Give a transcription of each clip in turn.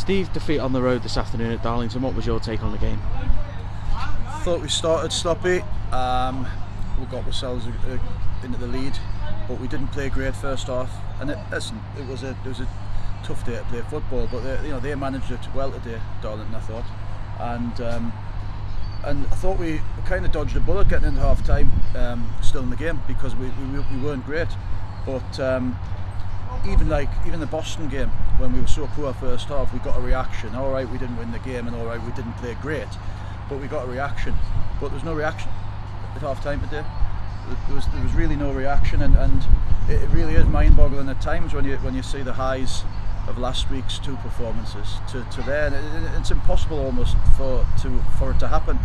Steve, defeat on the road this afternoon at Darlington. What was your take on the game? Thought we started sloppy. We got ourselves into the lead, but we didn't play great first half. And it was a tough day to play football, but they managed it well today, Darlington, I thought. And I thought we kind of dodged a bullet getting into half time, still in the game, because we weren't great. But even the Boston game, when we were so poor first half, we got a reaction. All right, we didn't win the game, and all right, we didn't play great, but we got a reaction. But there was no reaction at half time today. There was really no reaction, and it really is mind-boggling at times when you see the highs of last week's two performances to there. And it's impossible almost for it to happen.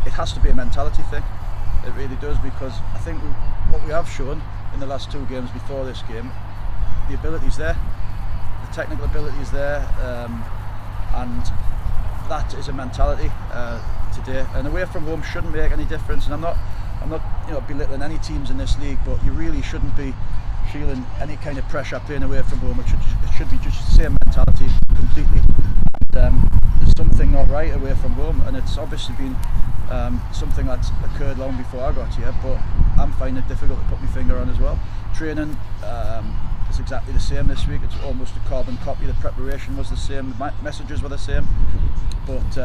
It has to be a mentality thing. It really does, because I think what we have shown in the last two games before this game, the ability's there, the technical ability is there, and that is a mentality today. And away from home shouldn't make any difference. And I'm not belittling any teams in this league, but you really shouldn't be feeling any kind of pressure playing away from home. It should be just the same mentality completely. And, there's something not right away from home, and it's obviously been something that's occurred long before I got here, but I'm finding it difficult to put my finger on as well. Training is exactly the same this week. It's almost a carbon copy. The preparation was the same, the messages were the same, but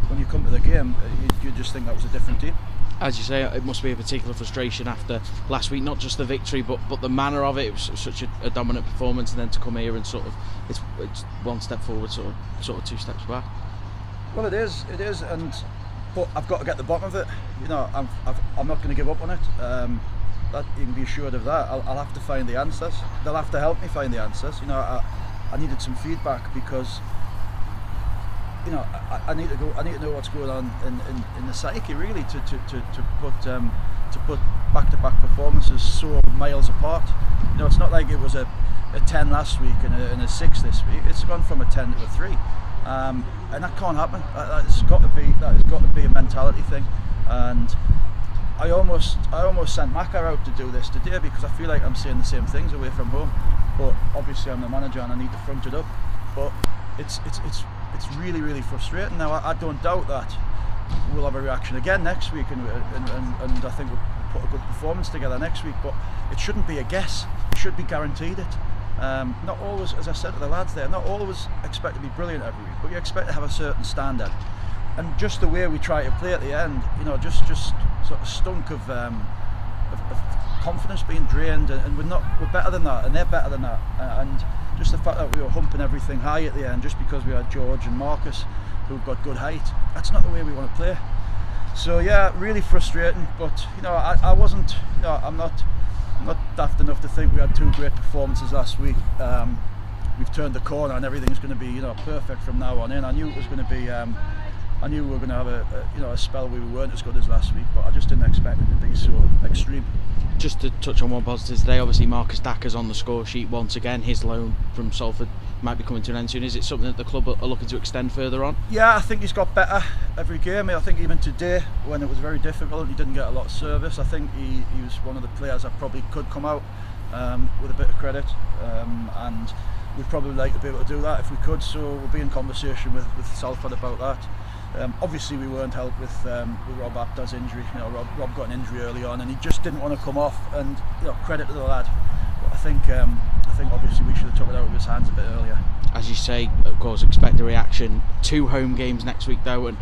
when you come to the game, you just think that was a different team. As you say, it must be a particular frustration after last week, not just the victory, but the manner of it. It was such a dominant performance, and then to come here and sort of it's one step forward, sort of two steps back. Well, it is, but I've got to get to the bottom of it. I'm not going to give up on it. That you can be assured of that. I'll have to find the answers. They'll have to help me find the answers. I needed some feedback, because I need to know what's going on in the psyche, really, to put back-to-back performances so miles apart. It's not like it was a 10 last week and a 6 this week. It's gone from a 10 to a 3, and that can't happen. That has got to be a mentality thing. And I almost sent Macca out to do this today, because I feel like I'm saying the same things away from home. But obviously I'm the manager and I need to front it up. But it's really, really frustrating. Now I don't doubt that we'll have a reaction again next week, and I think we'll put a good performance together next week. But it shouldn't be a guess. It should be guaranteed it. Not always, as I said to the lads there, not always expect to be brilliant every week, but you expect to have a certain standard. And just the way we try to play at the end, just sort of stunk of confidence being drained, and we're better than that, and they're better than that. And just the fact that we were humping everything high at the end, just because we had George and Marcus, who've got good height, that's not the way we want to play. So yeah, really frustrating. But I wasn't. I'm not daft enough to think we had two great performances last week. We've turned the corner, and everything's going to be perfect from now on in. I knew it was going to be. I knew we were going to have a spell where we weren't as good as last week, but I just didn't expect it to be so extreme. Just to touch on one positive today, obviously Marcus Dacker's on the score sheet once again. His loan from Salford might be coming to an end soon. Is it something that the club are looking to extend further on? Yeah, I think he's got better every game. I think even today, when it was very difficult, he didn't get a lot of service. I think he was one of the players that probably could come out with a bit of credit, and we'd probably like to be able to do that if we could. So we'll be in conversation with Salford about that. Obviously we weren't helped with Rob Apta's injury. Rob got an injury early on, and he just didn't want to come off. And credit to the lad. But I think obviously we should have took it out of his hands a bit earlier. As you say, of course, expect a reaction. 2 home games next week though, and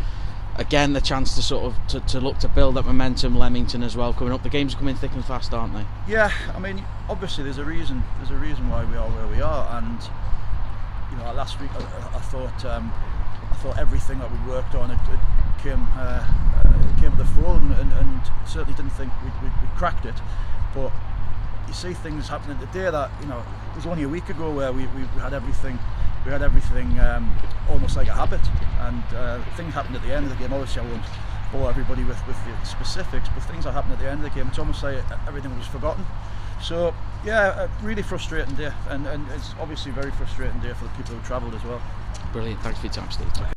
again the chance to look to build up momentum. Leamington as well coming up. The games are coming thick and fast, aren't they? Yeah, I mean, obviously there's a reason why we are where we are, and last week I thought everything that we worked on it came to the fore, and certainly didn't think we'd cracked it. But you see things happening today that it was only a week ago where we had everything. We had everything almost like a habit, and things happened at the end of the game. Obviously I won't bore everybody with the specifics, but things that happened at the end of the game, it's almost like everything was forgotten. So yeah, a really frustrating day, and it's obviously a very frustrating day for the people who travelled as well. Brilliant, thanks for your time, Steve.